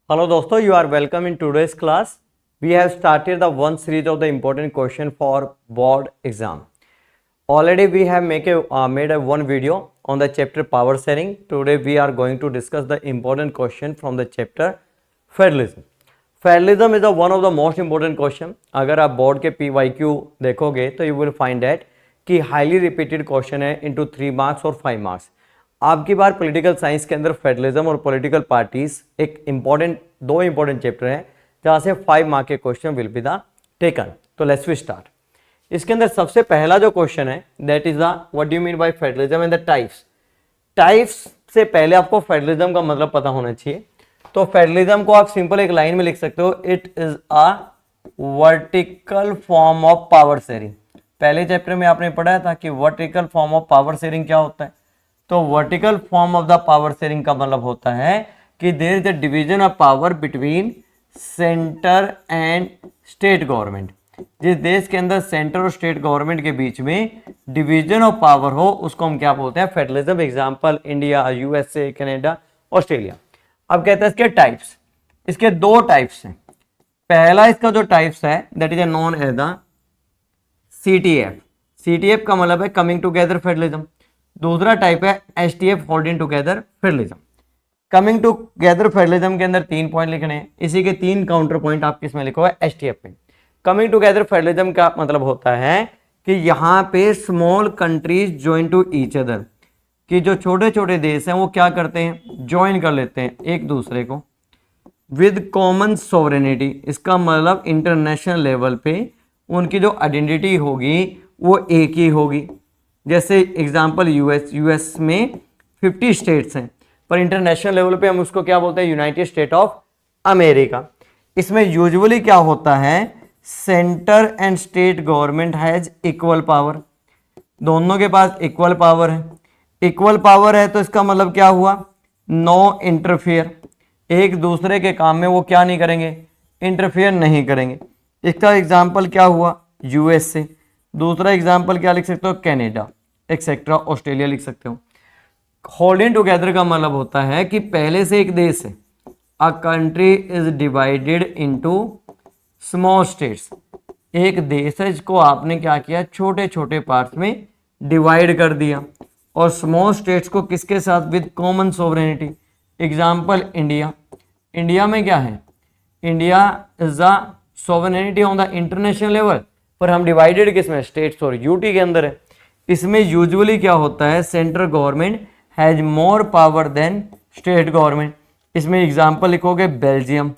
Hello दोस्तों, you are welcome in today's class. We have started the one series of the important question for board exam. Already we have made a one video on the chapter power sharing. Today we are going to discuss the important question from the chapter federalism. Federalism is one of the most important question. अगर आप board के PYQ देखोगे तो you will find that कि highly repeated question है into 3 marks और 5 marks. आपकी बार political science के अंदर फेडरलिज्म और पॉलिटिकल पार्टीज एक दो इंपॉर्टेंट चैप्टर हैं जहां से 5 मार्क के question will be the taken. तो लेट्स वी स्टार्ट. इसके अंदर सबसे पहला जो क्वेश्चन है that is the what do you mean by federalism and the types से पहले आपको फेडरलिज्म का मतलब पता होना चाहिए. तो फेडरलिज्म को आप सिंपल एक लाइन में लिख सकते हो, it is a vertical form of power sharing. पहले चैप्टर में आपने पढ़ा था कि vertical form of power sharing क्या होता है. तो vertical form of the power sharing का मतलब होता है कि there is the division of power between centre and state government. जिस देश के अंदर सेंटर और स्टेट गवर्नमेंट के बीच में डिवीजन ऑफ पावर हो उसको हम क्या बोलते हैं, federalism. Example India, USA, Canada, Australia. अब कहते हैं इसके टाइप्स. इसके दो टाइप्स हैं. पहला इसका जो टाइप्स है that is known as the CTF. CTF का मतलब है कमिंग टुगेदर फेडरलिज्म. दूसरा टाइप है STF, holding together federalism. Coming together federalism के अंदर 3 पॉइंट लिखने हैं. इसी के 3 काउंटर पॉइंट आप किसमें लिखोगे, एसटीएफ में. कमिंग टुगेदर फेडरलिज्म का मतलब होता है कि यहाँ पे small countries join to each other, कि जो छोटे छोटे देश हैं वो क्या करते हैं, ज्वाइन कर लेते हैं एक दूसरे को विद कॉमन सोवरेनिटी. इसका मतलब इंटरनेशनल लेवल पे उनकी जो आइडेंटिटी होगी वो एक ही होगी. जैसे एग्जांपल यूएस में 50 स्टेट्स हैं, पर इंटरनेशनल लेवल पे हम उसको क्या बोलते हैं, यूनाइटेड स्टेट ऑफ अमेरिका. इसमें यूजुअली क्या होता है, centre and state government has equal power. दोनों के पास इक्वल पावर है. इक्वल पावर है तो इसका मतलब क्या हुआ, नो इंटरफेयर. एक दूसरे के काम में वो क्या नहीं करेंगे, इंटरफेयर नहीं करेंगे. इसका एग्जाम्पल क्या हुआ, यूएस से. दूसरा एग्जाम्पल क्या लिख सकते हो, कनाडा एक्सेट्रा, ऑस्ट्रेलिया लिख सकते हो. होल्डिंग टुगेदर का मतलब होता है कि पहले से एक देश है, a country is divided into small states. एक देश है जिसको आपने क्या किया, छोटे छोटे पार्ट्स में डिवाइड कर दिया. और स्मॉल स्टेट्स को किसके साथ, with common sovereignty. Example India. India में क्या है, India is the sovereignty on the international level, पर हम डिवाइडेड किसमें, स्टेट्स और यूटी के अंदर है. इसमें यूजुअली क्या होता है, central government has more power than state government. इसमें एग्जांपल लिखोगे बेल्जियम,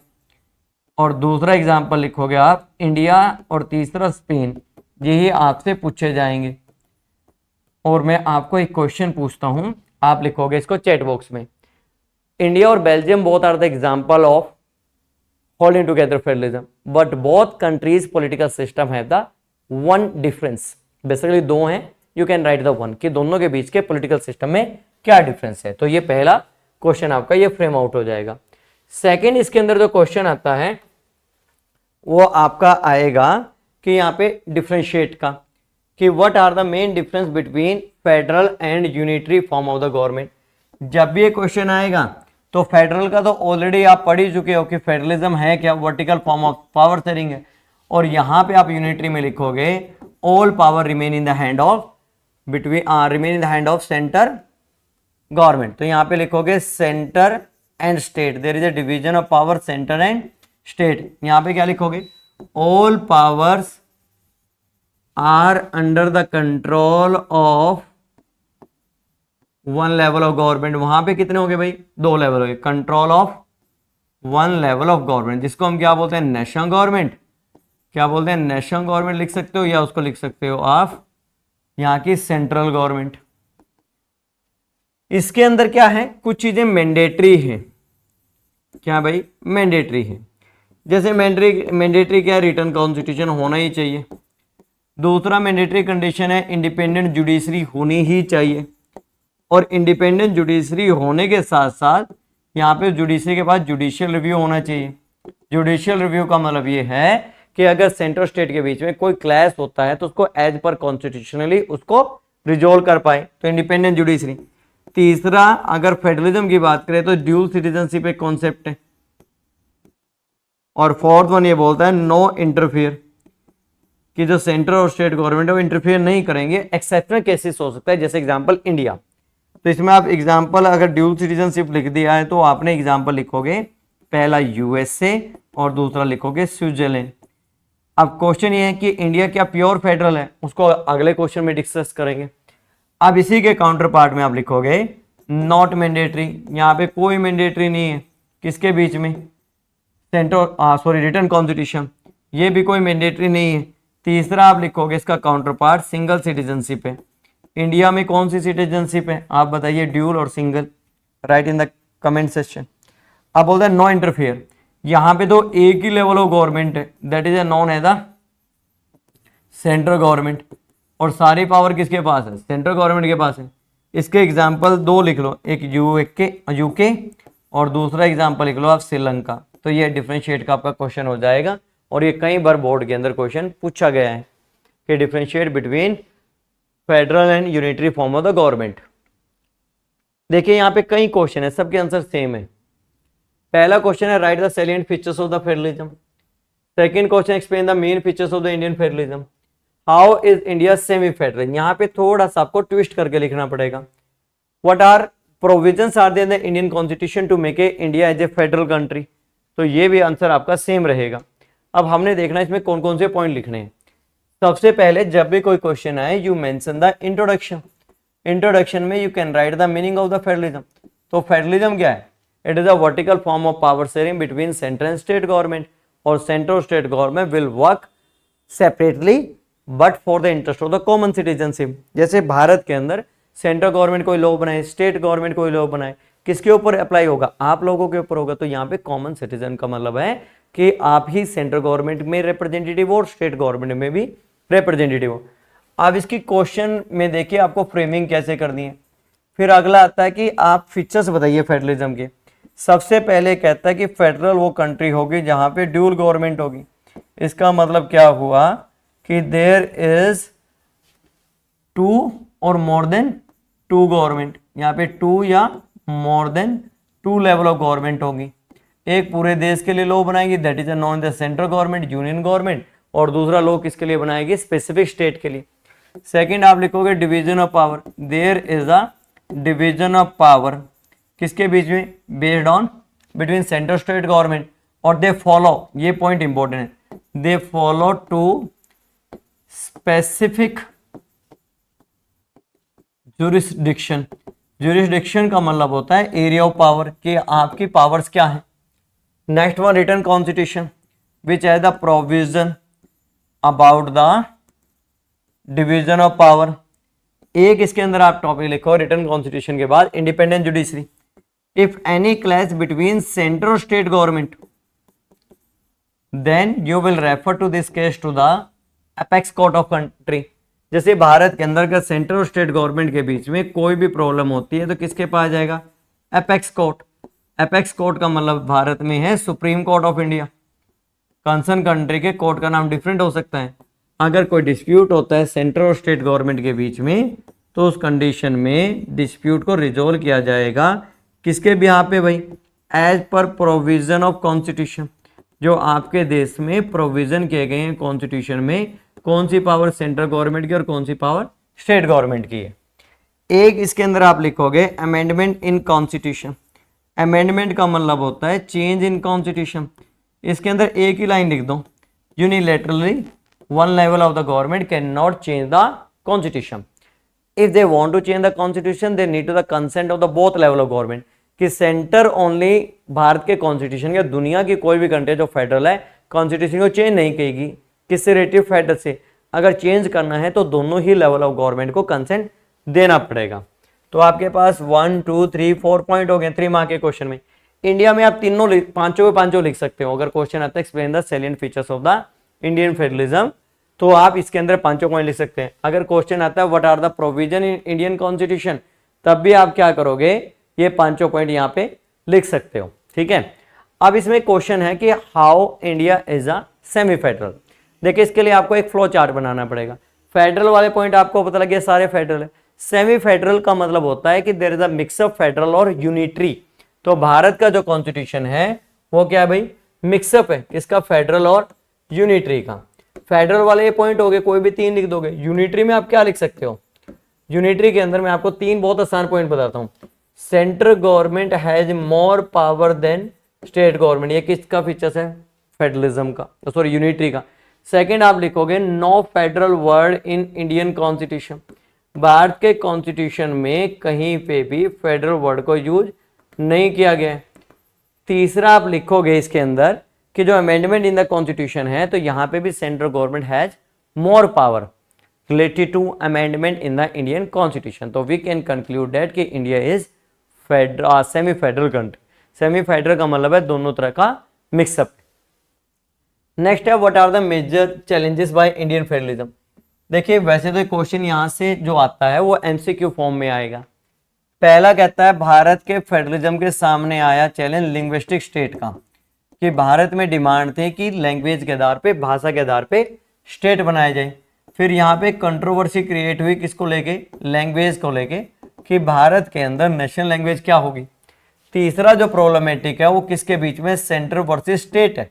और दूसरा एग्जांपल लिखोगे आप इंडिया, और तीसरा स्पेन. यही आपसे पूछे जाएंगे. और मैं आपको एक क्वेश्चन पूछता हूं, आप लिखोगे इसको चैट बॉक्स में. इंडिया और Belgium both are the example of holding together federalism, but both countries political system have the one difference. Basically दो हैं, you can write the one, कि दोनों के बीच के political system में क्या difference है. तो ये पहला क्वेश्चन आपका ये फ्रेम आउट हो जाएगा. सेकेंड, इसके अंदर जो क्वेश्चन आता है वो आपका आएगा कि यहाँ पे डिफ्रेंशिएट का, कि what are the main difference between federal and unitary form of the government. जब भी ये क्वेश्चन आएगा तो फेडरल का तो ऑलरेडी आप पढ़ ही चुके हो कि फेडरलिज्म है क्या, vertical form of power sharing है. और यहाँ पे आप यूनिटरी में लिखोगे all power remain in the hand of remain in the hand of centre government. तो यहाँ पे लिखोगे centre and state, there is a division of power centre and state. यहाँ पे क्या लिखोगे, all powers are under the control of one level of government. वहां पे कितने हो गए भाई, 2 लेवल हो गए. Control of one level of government, जिसको हम क्या बोलते हैं, नेशनल गवर्नमेंट. क्या बोलते हैं, नेशनल गवर्नमेंट लिख सकते हो, या उसको लिख सकते हो आप यहाँ की सेंट्रल गवर्नमेंट. इसके अंदर क्या है, कुछ चीजें मैंडेटरी है. क्या भाई, मैंडेटरी है. जैसे मैंडेटरी क्या है, रिटर्न कॉन्स्टिट्यूशन होना ही चाहिए. दूसरा मैंडेटरी कंडीशन है इंडिपेंडेंट जुडिशरी होनी ही चाहिए. और इंडिपेंडेंट जुडिशरी होने के साथ साथ यहाँ पे जुडिशरी के पास जुडिशियल रिव्यू होना चाहिए. जुडिशियल रिव्यू का मतलब ये है कि अगर सेंट्रल स्टेट के बीच में कोई क्लैश होता है तो उसको एज पर कॉन्स्टिट्यूशनली उसको रिजोल्व कर पाए, तो इंडिपेंडेंट जुडिशरी. तीसरा, अगर फेडरलिज्म की बात करें तो ड्यूल सिटीजनशिप एक कॉन्सेप्ट है. और फोर्थ वन ये बोलता है नो इंटरफियर, कि जो सेंट्रल और स्टेट गवर्नमेंट है वो इंटरफियर नहीं करेंगे, एक्सेप्शनल केसेस हो सकता है, जैसे एग्जांपल इंडिया। तो इसमें आप एग्जांपल अगर ड्यूल सिटीजनशिप लिख दिया है तो आपने एग्जांपल लिखोगे पहला यूएसए और दूसरा लिखोगे स्विट्जरलैंड। अब क्वेश्चन ये है कि इंडिया क्या प्योर फेडरल है, उसको अगले क्वेश्चन में डिस्कस करेंगे। अब इसी के काउंटर पार्ट में आप लिखोगे नॉट मैंडेटरी, यहाँ पे कोई मैंडेटरी नहीं है, किसके बीच में, सेंट्रल रिटन कॉन्स्टिट्यूशन, ये भी कोई मैंडेटरी नहीं है। तीसरा आप लिखोगे इसका काउंटर पार्ट सिंगल सिटीजनशिप है। इंडिया में कौन सी सिटीजनशिप है आप बताइए, ड्यूल और single, right in the comment section. अब बोलते हैं नो इंटरफेयर, यहाँ पे तो एक ही लेवल ऑफ गवर्नमेंट है, that is known as the central government, और सारी पावर किसके पास है, सेंट्रल गवर्नमेंट के पास है। इसके एग्जाम्पल दो लिख लो, एक यूके और दूसरा एग्जाम्पल लिख लो आप श्रीलंका। तो ये डिफरेंशिएट का आपका क्वेश्चन हो जाएगा, और ये कई बार बोर्ड के अंदर क्वेश्चन पूछा गया है कि differentiate between federal and unitary form of the government. देखिए यहाँ पे कई क्वेश्चन है, सबके आंसर सेम है। पहला क्वेश्चन है write the salient features of the federalism. Second question explain the main features of the Indian federalism. How is India semi federal, यहाँ पे थोड़ा सा आपको ट्विस्ट करके लिखना पड़ेगा। What are provisions are there in the Indian constitution to make a India as a federal country, तो ये भी आंसर आपका सेम रहेगा। अब हमने देखना है इसमें कौन कौन से पॉइंट लिखने हैं। सबसे पहले जब भी कोई क्वेश्चन आए you mention the introduction, introduction में you can write the meaning of the federalism. तो फेडरलिज्म क्या है, it is a vertical form of power sharing between central and state government, और सेंट्रल और state government will work separately but for the interest of the common citizenship. जैसे भारत के अंदर central government कोई law बनाए, state government कोई law बनाए, किसके ऊपर अप्लाई होगा, आप लोगों के ऊपर होगा। तो यहाँ पे कॉमन सिटीजन का मतलब है कि आप ही सेंट्रल गवर्नमेंट में रिप्रेजेंटेटिव और स्टेट गवर्नमेंट में भी रिप्रेजेंटेटिव हो। अब इसकी क्वेश्चन में देखिए आपको फ्रेमिंग कैसे करनी है। फिर अगला आता है कि आप फीचर्स बताइए फेडरलिज्म के। सबसे पहले कहता है कि फेडरल वो कंट्री होगी जहां पे ड्यूल गवर्नमेंट होगी। इसका मतलब क्या हुआ कि देयर इज टू और मोर देन टू गवर्नमेंट, यहाँ पे टू या more than two level of government होगी। एक पूरे देश के लिए लॉ बनाएगी that is known the central government union government, और दूसरा लॉ किसके लिए बनाएगी, स्पेसिफिक स्टेट के लिए। सेकंड आप लिखोगे division of power, there is a division of power किसके बीच में, based on between central state government, और दे फॉलो, ये पॉइंट इंपॉर्टेंट है, they follow to specific jurisdiction. Jurisdiction का मतलब होता है एरिया ऑफ पावर, कि आपकी पावर्स क्या है। Next one written constitution which has the provision about the division of power. एक इसके अंदर आप टॉपिक लिखो रिटन कॉन्स्टिट्यूशन के बाद independent judiciary. If any clash between central state government then you will refer to this case to the apex court of country. जैसे भारत के अंदर का सेंट्रल और स्टेट गवर्नमेंट के बीच में कोई भी प्रॉब्लम होती है तो किसके पास जाएगा, अपेक्स कोर्ट। अपेक्स कोर्ट का मतलब भारत में है supreme court of India. Concern country के कोर्ट का नाम डिफरेंट हो सकता है। अगर कोई डिस्प्यूट होता है सेंट्रल और स्टेट गवर्नमेंट के बीच में तो उस कंडीशन में डिस्प्यूट को रिजोल्व किया जाएगा किसके बिहाफ पे भाई, as per provision of constitution. जो आपके देश में प्रोविजन किए गए हैं कॉन्स्टिट्यूशन में, कौन सी पावर सेंट्रल गवर्नमेंट की और कौन सी पावर स्टेट गवर्नमेंट की है। एक इसके अंदर आप लिखोगे अमेंडमेंट इन कॉन्स्टिट्यूशन। अमेंडमेंट का मतलब होता है चेंज इन कॉन्स्टिट्यूशन। इसके अंदर एक ही लाइन लिख दो, unilaterally one level of the government can not change the constitution. If they want to change the constitution they need to the consent of the both level of government. कि centre only Bharat के constitution या दुनिया की कोई भी country जो federal है constitution को चेंज नहीं करेगी, किससे रिलेटिव फेडरल से। अगर चेंज करना है तो दोनों ही लेवल ऑफ गवर्नमेंट को कंसेंट देना पड़ेगा। तो आपके पास 1 2 3 4 पॉइंट हो गए 3 मार्क के क्वेश्चन में। इंडिया में आप तीनों पांचों के पांचों लिख सकते हो। अगर क्वेश्चन आता है explain the salient features of the Indian federalism, तो आप इसके अंदर पांचों पॉइंट लिख सकते हैं। अगर क्वेश्चन आता है what are the provision in Indian constitution, तब भी आप क्या करोगे, ये पांचों पॉइंट यहाँ पे लिख सकते हो। ठीक है, अब इसमें क्वेश्चन है कि how India is a semi federal. देखिए इसके लिए आपको एक फ्लो चार्ट बनाना पड़ेगा। फेडरल वाले पॉइंट आपको पता लग गया सारे फेडरल है। सेमी फेडरल का मतलब होता है कि there is a mix of federal और यूनिटरी। तो भारत का जो कॉन्स्टिट्यूशन है वो क्या है भाई, मिक्सअप है किसका, फेडरल और यूनिटरी का। फेडरल वाले ये पॉइंट हो गए, कोई भी 3 लिख दोगे। यूनिटरी में आप क्या लिख सकते हो, यूनिटरी के अंदर मैं आपको 3 बहुत आसान पॉइंट बताता हूं। Central government has more power than state government, ये किसका फीचर्स है, फेडरलिज्म का, सॉरी यूनिटरी का। सेकंड आप लिखोगे no federal word in Indian constitution, Bharat के कॉन्स्टिट्यूशन में कहीं पे भी फेडरल वर्ड को यूज नहीं किया गया है। तीसरा आप लिखोगे इसके अंदर कि जो अमेंडमेंट इन द कॉन्स्टिट्यूशन है, तो यहां पे भी central government has more power related to amendment in the Indian constitution. तो वी कैन कंक्लूड दैट कि India is semi federal country. Semi federal का मतलब है दोनों तरह का मिक्सअप। नेक्स्ट है what are the major challenges by Indian federalism. देखिए वैसे तो क्वेश्चन यहां से जो आता है वो एमसीक्यू फॉर्म में आएगा। पहला कहता है भारत के फेडरलिज्म के सामने आया चैलेंज लिंग्विस्टिक स्टेट का, कि भारत में डिमांड थी कि लैंग्वेज के आधार पे, भाषा के आधार पे स्टेट बनाया जाए। फिर यहाँ पे कंट्रोवर्सी क्रिएट हुई किसको लेके, लैंग्वेज को लेके, कि भारत के अंदर नेशनल लैंग्वेज क्या होगी। तीसरा जो प्रॉब्लमेटिक है वो किसके बीच में, सेंटर वर्सेस स्टेट है,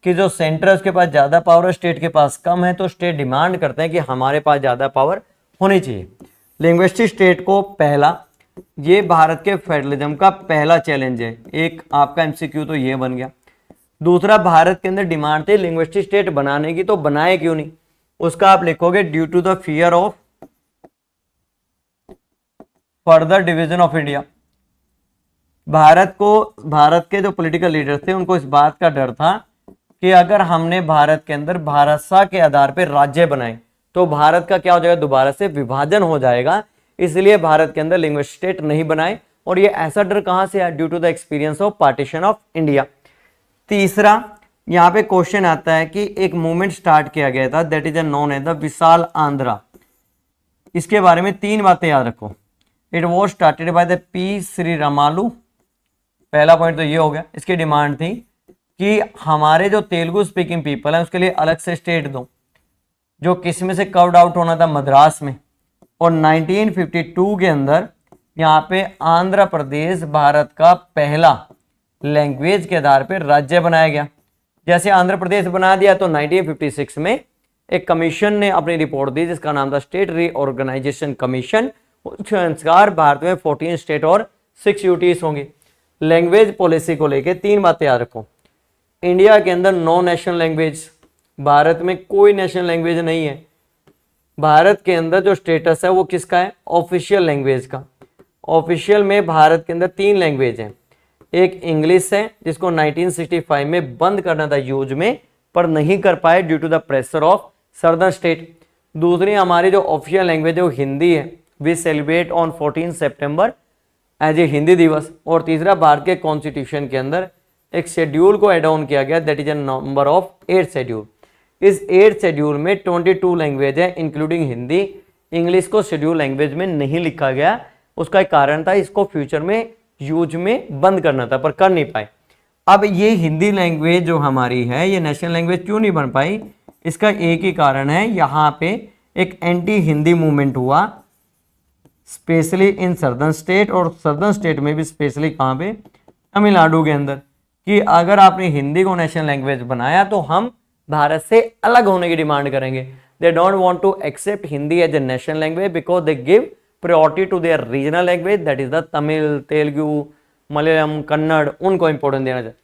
कि जो सेंटर है उसके पास ज्यादा पावर है, स्टेट के पास कम है, तो स्टेट डिमांड करते हैं कि हमारे पास ज्यादा पावर होनी चाहिए। लिंग्विस्टिक स्टेट को पहला, ये भारत के फेडरलिज्म का पहला चैलेंज है। एक आपका एमसीक्यू तो ये बन गया। दूसरा, भारत के अंदर डिमांड थी लिंग्विस्टिक स्टेट बनाने की, तो बनाए क्यों नहीं, उसका आप लिखोगे due to the fear of further division of India. Bharat के जो पॉलिटिकल लीडर्स थे उनको इस बात का डर था कि अगर हमने भारत के अंदर भाषा के आधार पर राज्य बनाए तो भारत का क्या हो जाएगा, दोबारा से विभाजन हो जाएगा। इसलिए भारत के अंदर लिंग्विस्टिक स्टेट नहीं बनाए। और ये ऐसा डर कहां से आया, due to the experience of partition of India. तीसरा, यहां पे क्वेश्चन आता है कि एक मूवमेंट स्टार्ट किया गया था, that is known as the Vishal Andhra. इसके बारे में 3 बातें याद रखो। It was started by the P Sriramulu. पहला पॉइंट तो ये हो गया। इसकी डिमांड थी कि हमारे जो तेलुगु स्पीकिंग पीपल है उसके लिए अलग से स्टेट दो, जो किस में से कर्व्ड आउट होना था, मद्रास में। और 1952 के अंदर यहाँ पे आंध्र प्रदेश भारत का पहला लैंग्वेज के आधार पर राज्य बनाया गया। जैसे आंध्र प्रदेश बना दिया तो 1956 में एक कमीशन ने अपनी रिपोर्ट दी जिसका नाम था स्टेट रीऑर्गेनाइजेशन कमीशन। उसके अनुसार भारत में 14 स्टेट और 6 यूटीज होंगी। लैंग्वेज पॉलिसी को लेके 3 बातें याद रखो। इंडिया के अंदर 9 नेशनल लैंग्वेज, भारत में कोई नेशनल लैंग्वेज नहीं है। भारत के अंदर जो स्टेटस है वो किसका है, ऑफिशियल लैंग्वेज का। ऑफिशियल में भारत के अंदर 3 लैंग्वेज हैं। एक इंग्लिश है जिसको 1965 में बंद करना था यूज में, पर नहीं कर पाए due to the pressure of southern state. दूसरी हमारी जो ऑफिशियल लैंग्वेज है वो हिंदी है। वी सेलिब्रेट ऑन 14 सितंबर एज ए हिंदी दिवस। और तीसरा, भारत के कॉन्स्टिट्यूशन के अंदर एक शेड्यूल को एड ऑन किया गया, that is a number of 8 schedule. इस 8 शेड्यूल में 22 लैंग्वेज है इंक्लूडिंग हिंदी। इंग्लिश को शेड्यूल लैंग्वेज में नहीं लिखा गया। उसका एक कारण था, इसको फ्यूचर में यूज में बंद करना था पर कर नहीं पाए। अब ये हिंदी लैंग्वेज जो हमारी है ये नेशनल लैंग्वेज क्यों नहीं बन पाई, इसका एक ही कारण है, यहाँ पे एक एंटी हिंदी मूवमेंट हुआ स्पेशली इन सदर्न स्टेट। और सदर्न स्टेट में भी स्पेशली कहाँ पे, तमिलनाडु के अंदर, कि अगर आपने हिंदी को नेशनल लैंग्वेज बनाया तो हम भारत से अलग होने की डिमांड करेंगे। They don't want to accept Hindi as a national language because they give priority to their regional language, that is the Tamil, Telugu, Malayalam, Kannada, उनको इंपॉर्टेंस देना चाहिए।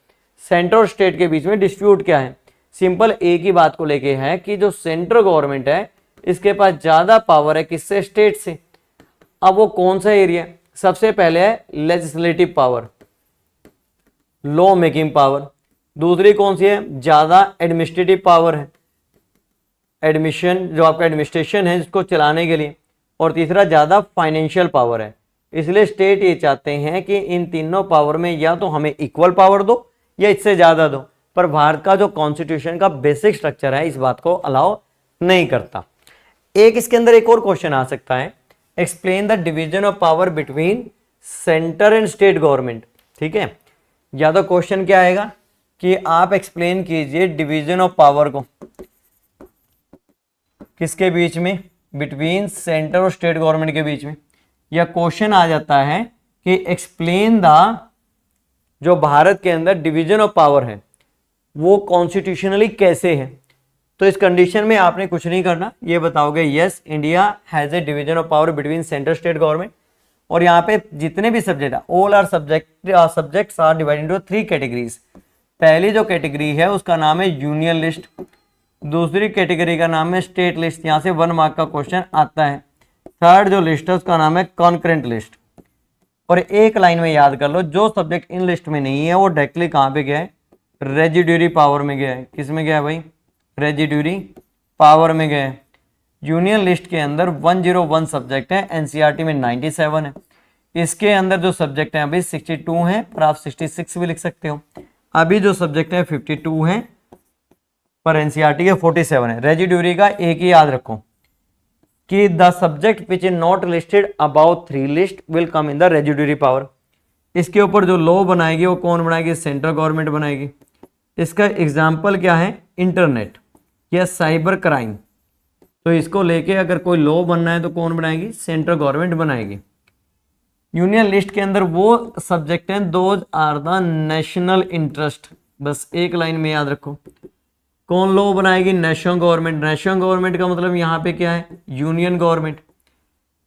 सेंटर और स्टेट के बीच में डिस्प्यूट क्या है, सिंपल एक ही बात को लेके है कि जो सेंट्रल गवर्नमेंट है इसके पास ज्यादा पावर है किससे, स्टेट से। अब वो कौन सा एरिया, सबसे पहले है legislative power, law making power. दूसरी कौन सी है, ज्यादा एडमिनिस्ट्रेटिव पावर है, एडमिशन जो आपका एडमिनिस्ट्रेशन है इसको चलाने के लिए। और तीसरा ज्यादा फाइनेंशियल पावर है। इसलिए स्टेट ये चाहते हैं कि इन तीनों पावर में या तो हमें इक्वल पावर दो या इससे ज्यादा दो, पर भारत का जो कॉन्स्टिट्यूशन का बेसिक स्ट्रक्चर है इस बात को अलाउ नहीं करता। एक इसके अंदर एक और क्वेश्चन आ सकता है, explain the division of power between centre and state government. ठीक है, या तो क्वेश्चन क्या आएगा कि आप एक्सप्लेन कीजिए डिवीजन ऑफ पावर को किसके बीच में, बिटवीन सेंटर और स्टेट गवर्नमेंट के बीच में। या क्वेश्चन आ जाता है कि एक्सप्लेन द, जो भारत के अंदर डिवीजन ऑफ पावर है वो कॉन्स्टिट्यूशनली कैसे है। तो इस कंडीशन में आपने कुछ नहीं करना, ये बताओगे yes India has a division of power between central state government. और यहाँ पे जितने भी सब्जेक्ट है, all are subjects are divided into 3 categories. पहली जो कैटेगरी है उसका नाम है यूनियन लिस्ट, दूसरी कैटेगरी का नाम है स्टेट लिस्ट, यहाँ से 1 मार्क का क्वेश्चन आता है। थर्ड जो लिस्ट है उसका नाम है कॉन्करेंट लिस्ट। और एक लाइन में याद कर लो, जो सब्जेक्ट इन लिस्ट में नहीं है वो डायरेक्टली कहाँ पे गया है, रेजिड्यूरी पावर में गया है। किस में गया है भाई, रेजिड्यूरी पावर में गया है। यूनियन लिस्ट के अंदर 101 सब्जेक्ट है, एनसीईआरटी में 97 है। इसके अंदर जो सब्जेक्ट हैं अभी 62 हैं, पर आप 66 भी लिख सकते हो। अभी जो सब्जेक्ट है 52 हैं, पर एनसीईआरटी के 47 है। रेजिड्यूरी का एक ही याद रखो कि the subject which is not listed about 3 list will come in the residuary power. इसके ऊपर जो लॉ बनाएगी वो कौन बनाएगी, सेंट्रल गवर्नमेंट बनाएगी। इसका एग्जाम्पल क्या है, इंटरनेट या साइबर क्राइम। तो इसको लेके अगर कोई लॉ बनना है तो कौन बनाएगी, सेंट्रल गवर्नमेंट बनाएगी। यूनियन लिस्ट के अंदर वो सब्जेक्ट हैं those are the national interest, बस एक लाइन में याद रखो। कौन लॉ बनाएगी, नेशनल गवर्नमेंट। नेशनल गवर्नमेंट का मतलब यहाँ पे क्या है, यूनियन गवर्नमेंट।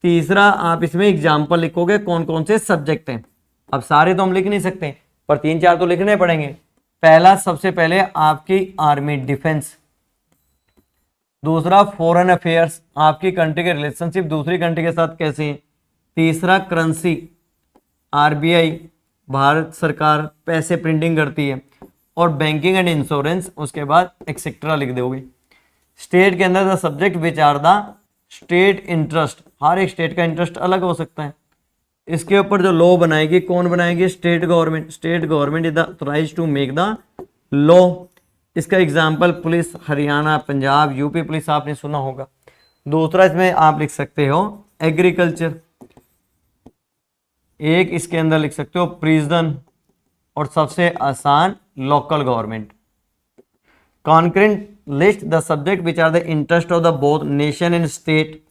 तीसरा आप इसमें एग्जाम्पल लिखोगे कौन कौन से सब्जेक्ट हैं। अब सारे तो हम लिख नहीं सकते, पर 3-4 तो लिखने पड़ेंगे। पहला सबसे पहले आपकी आर्मी डिफेंस, दूसरा फॉरेन अफेयर्स, आपकी कंट्री के रिलेशनशिप दूसरी कंट्री के साथ कैसे हैं। तीसरा करेंसी, आरबीआई भारत सरकार पैसे प्रिंटिंग करती है। और बैंकिंग एंड इंश्योरेंस, उसके बाद एक्सेट्रा लिख दोगे। स्टेट के अंदर the subject which are the state interest, हर एक स्टेट का इंटरेस्ट अलग हो सकता है। इसके ऊपर जो लॉ बनाएगी कौन बनाएगी, state government. State government is the authorized to make the law. इसका example police, Haryana, Punjab, UP police आपने सुना होगा। दूसरा इसमें आप लिख सकते हो एग्रीकल्चर, एक इसके अंदर लिख सकते हो प्रिजन, और सबसे आसान local government. Concurrent list the subject which are the interest of the both nation and state.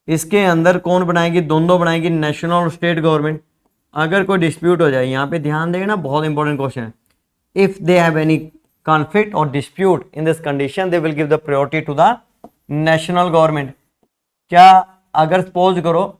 इसके अंदर कौन बनाएगी, दोनों बनाएगी, नेशनल और स्टेट गवर्नमेंट। अगर कोई डिस्प्यूट हो जाए, यहाँ पे ध्यान देना, बहुत इंपॉर्टेंट क्वेश्चन है। If they have any conflict और dispute in this condition they will give the priority to the national government. क्या अगर सपोज करो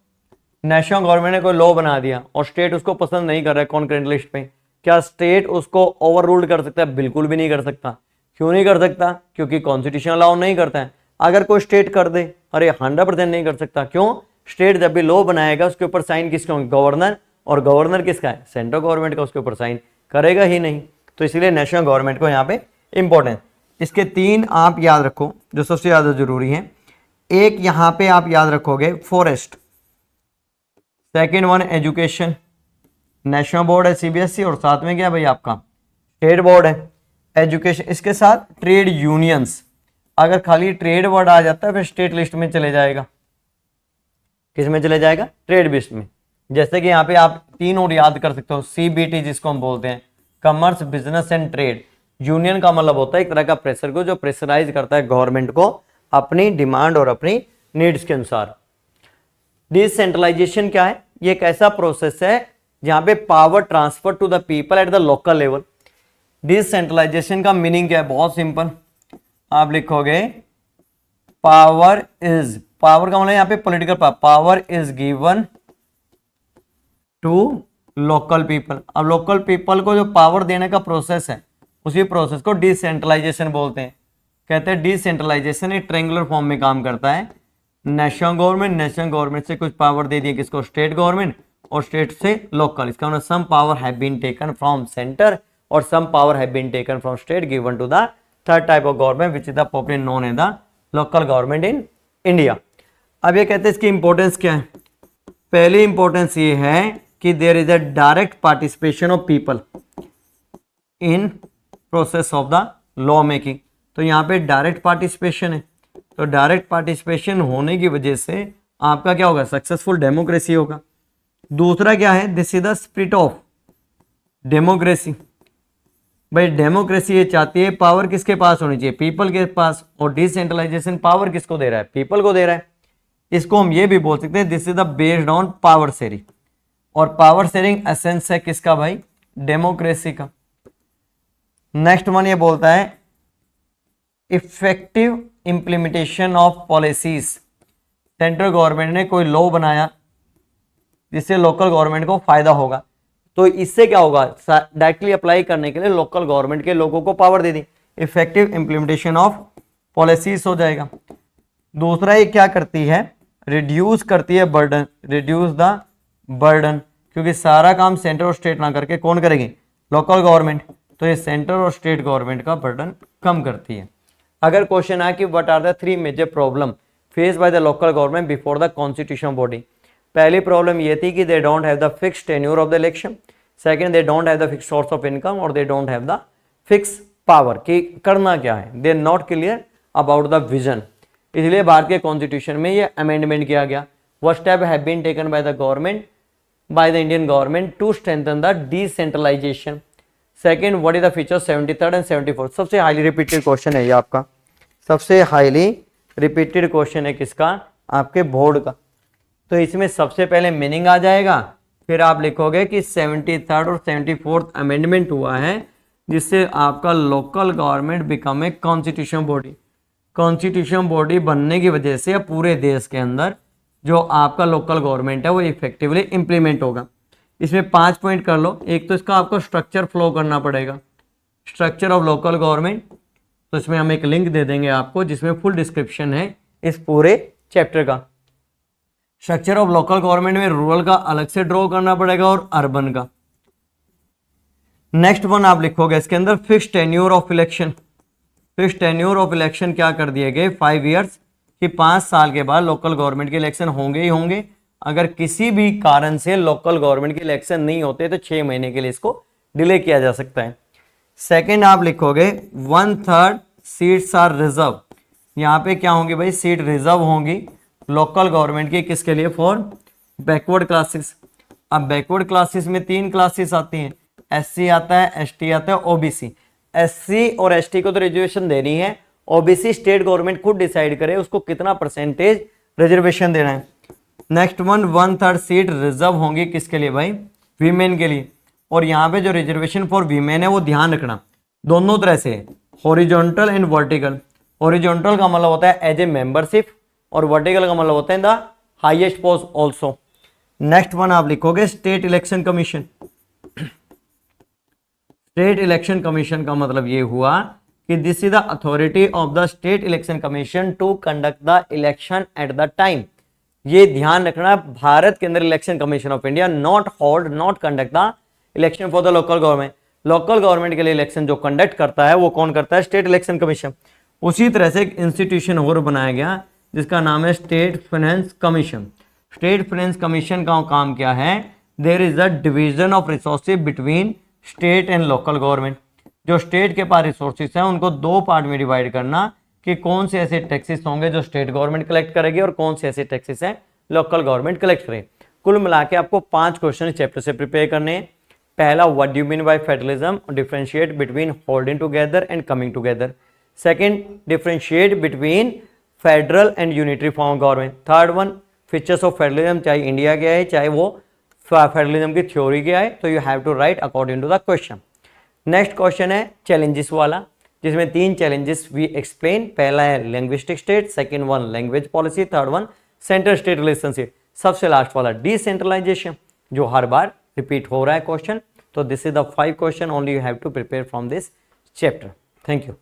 नेशनल गवर्नमेंट ने कोई लॉ बना दिया और स्टेट उसको पसंद नहीं कर रहा है कॉन्करेंट लिस्ट पे, क्या स्टेट उसको ओवर रूल्ड कर सकता है? बिल्कुल भी नहीं कर सकता। क्यों नहीं कर सकता? क्योंकि कॉन्स्टिट्यूशन अलाउ नहीं करता है। अगर कोई स्टेट कर दे, अरे 100% नहीं कर सकता। क्यों? स्टेट जब भी लॉ बनाएगा उसके ऊपर साइन किसका होगा, गवर्नर, और गवर्नर किसका है, सेंट्रल गवर्नमेंट का, उसके ऊपर साइन करेगा ही नहीं। तो इसलिए नेशनल गवर्नमेंट को यहाँ पे इंपॉर्टेंट। इसके 3 आप याद रखो जो सबसे ज्यादा जरूरी है। एक यहाँ पे आप याद रखोगे forest, second one education, national board है सीबीएसई, और साथ में क्या भाई आपका स्टेट बोर्ड है एजुकेशन। इसके साथ ट्रेड यूनियंस, अगर खाली ट्रेड वर्ड आ जाता है फिर स्टेट लिस्ट में चले जाएगा। किस में चले जाएगा? ट्रेड लिस्ट में। जैसे कि यहाँ पे आप 3 और याद कर सकते हो, सीबीटी जिसको हम बोलते हैं, commerce, business and trade. Union का मतलब होता है एक तरह का प्रेशर को, जो प्रेशराइज करता है गवर्नमेंट को अपनी डिमांड और अपनी नीड्स के अनुसार। डिसेंट्रलाइजेशन क्या है? ये एक ऐसा प्रोसेस है जहां पे power transfer to the people at the local level. Decentralisation का मीनिंग क्या है? बहुत सिंपल, आप लिखोगे पावर इज, पावर का मतलब यहां पे political power is given to local people. अब लोकल पीपल को जो पावर देने का प्रोसेस है उसी प्रोसेस को डिसेंट्रलाइजेशन बोलते हैं। कहते हैं डिसेंट्रलाइजेशन एक ट्रायंगुलर फॉर्म में काम करता है। नेशनल गवर्नमेंट से कुछ पावर दे दिए किसको, स्टेट गवर्नमेंट, और स्टेट से लोकल। इसका मतलब some power have been taken from centre और some power have been taken from state given to the third type of government which is the popularly known as the local government in India. अब ये कहते हैं इसकी importance क्या है? पहली importance ये है कि there is a direct participation of people in process of the law making. तो यहाँ पे डायरेक्ट पार्टिसिपेशन है, तो डायरेक्ट पार्टिसिपेशन होने की वजह से आपका क्या होगा, सक्सेसफुल डेमोक्रेसी होगा। दूसरा क्या है, this is the spirit of democracy. भाई डेमोक्रेसी ये चाहती है पावर किसके पास होनी चाहिए, पीपल के पास, और डिसेंट्रलाइजेशन पावर किसको दे रहा है, पीपल को दे रहा है। इसको हम ये भी बोल सकते हैं this is the based on power sharing, और पावर शेयरिंग एसेंस है किसका भाई, डेमोक्रेसी का। नेक्स्ट वन ये बोलता है effective implementation of policies. Central government ने कोई लॉ बनाया जिससे लोकल गवर्नमेंट को फायदा होगा, तो इससे क्या होगा, डायरेक्टली अप्लाई करने के लिए लोकल गवर्नमेंट के लोगों को power they the, effective implementation of policies हो जाएगा। दूसरा ये क्या करती है, रिड्यूस करती है बर्डन, रिड्यूस द बर्डन, क्योंकि सारा काम सेंटर और स्टेट ना करके कौन करेगी, लोकल गवर्नमेंट, तो ये सेंटर और स्टेट गवर्नमेंट का बर्डन कम करती है। अगर क्वेश्चन आया कि what are the 3 major problem face by the local government before the constitution body, पहली प्रॉब्लम ये थी कि they don't have the fix tenure of the election, second they don't have the fix source of income, और they don't have the fix power, कि करना क्या है, they not clear about the vision. इसलिए भारत के कॉन्स्टिट्यूशन में ये amendment किया गया। What step have been taken by the government, by the Indian government to strengthen the decentralisation. Second, what is the feature 73 and 74, सबसे हाईली रिपीटेड क्वेश्चन है ये आपका, सबसे हाईली रिपीटेड क्वेश्चन है किसका, आपके बोर्ड का। तो इसमें सबसे पहले मीनिंग आ जाएगा, फिर आप लिखोगे कि 73rd और 74th अमेंडमेंट हुआ है जिससे आपका local government become a constitution body. Constitution body बनने की वजह से पूरे देश के अंदर जो आपका लोकल गवर्नमेंट है वो इफेक्टिवली इंप्लीमेंट होगा। इसमें 5 पॉइंट कर लो। एक तो इसका आपको स्ट्रक्चर फ्लो करना पड़ेगा, स्ट्रक्चर ऑफ लोकल गवर्नमेंट, तो इसमें हम एक लिंक दे देंगे आपको जिसमें फुल डिस्क्रिप्शन है इस पूरे चैप्टर का। स्ट्रक्चर ऑफ लोकल गवर्नमेंट में रूरल का अलग से ड्रॉ करना पड़ेगा और अर्बन का। नेक्स्ट वन आप लिखोगे इसके अंदर fix tenure of election. Fix tenure of election क्या कर दिए गए, 5 ईयर्स, कि 5 साल के बाद लोकल गवर्नमेंट के इलेक्शन होंगे ही होंगे। अगर किसी भी कारण से लोकल गवर्नमेंट के इलेक्शन नहीं होते तो 6 महीने के लिए इसको डिले किया जा सकता है। सेकेंड आप लिखोगे 1/3 सीट्स आर रिजर्व। यहाँ पे क्या होंगी भाई, सीट रिजर्व होंगी लोकल गवर्नमेंट की, किसके लिए, फॉर बैकवर्ड क्लासेस। अब बैकवर्ड क्लासेस में 3 क्लासेस आती हैं, एससी आता है, एसटी आता है, ओबीसी। एससी और एसटी को तो रिजर्वेशन देनी है, ओबीसी स्टेट गवर्नमेंट खुद डिसाइड करे उसको कितना परसेंटेज रिजर्वेशन देना है। नेक्स्ट वन 1/3 सीट रिजर्व होंगी किसके लिए भाई, वीमेन के लिए। और यहाँ पे जो रिजर्वेशन फॉर वीमेन है वो ध्यान रखना दोनों तरह से, हॉरिजॉन्टल एंड वर्टिकल। हॉरिजॉन्टल का मतलब होता है एज ए मेंबरशिप और वर्टिकल का मतलब होता है the highest post also. Next one आप लिखोगे state election commission. State election commission का मतलब ये हुआ कि this is the authority of the state election commission to conduct the election at the time. ये ध्यान रखना, भारत के अंदर election commission of India not hold not conduct the election for the local government. Local government के लिए election जो conduct करता है वो कौन करता है, स्टेट इलेक्शन कमीशन। उसी तरह से एक इंस्टीट्यूशन और बनाया गया जिसका नाम है state finance commission. State finance commission का काम क्या है, there is the division of resources between state and local government. जो स्टेट के पास रिसोर्सेज हैं उनको 2 पार्ट में डिवाइड करना कि कौन से ऐसे टैक्सेस होंगे जो स्टेट गवर्नमेंट कलेक्ट करेगी और कौन से ऐसे टैक्सेस हैं लोकल गवर्नमेंट कलेक्ट करेगी। कुल मिला के आपको 5 क्वेश्चन चैप्टर से प्रिपेयर करने हैं। पहला, what do you mean by federalism, differentiate between holding together and coming together. Second, differentiate between federal and unitary form government. Third one, features of federalism, चाहे इंडिया के आए चाहे वो फेडरलिज्म की थ्योरी के आए, तो you have to write according to the question. Next question है चैलेंजेस वाला, जिसमें 3 चैलेंजेस वी एक्सप्लेन। पहला है linguistic state, second one language policy, third one centre state relationship, सबसे लास्ट वाला डिसेंट्रलाइजेशन जो हर बार रिपीट हो रहा है क्वेश्चन। तो this is the 5 question only you have to prepare from this chapter. Thank you.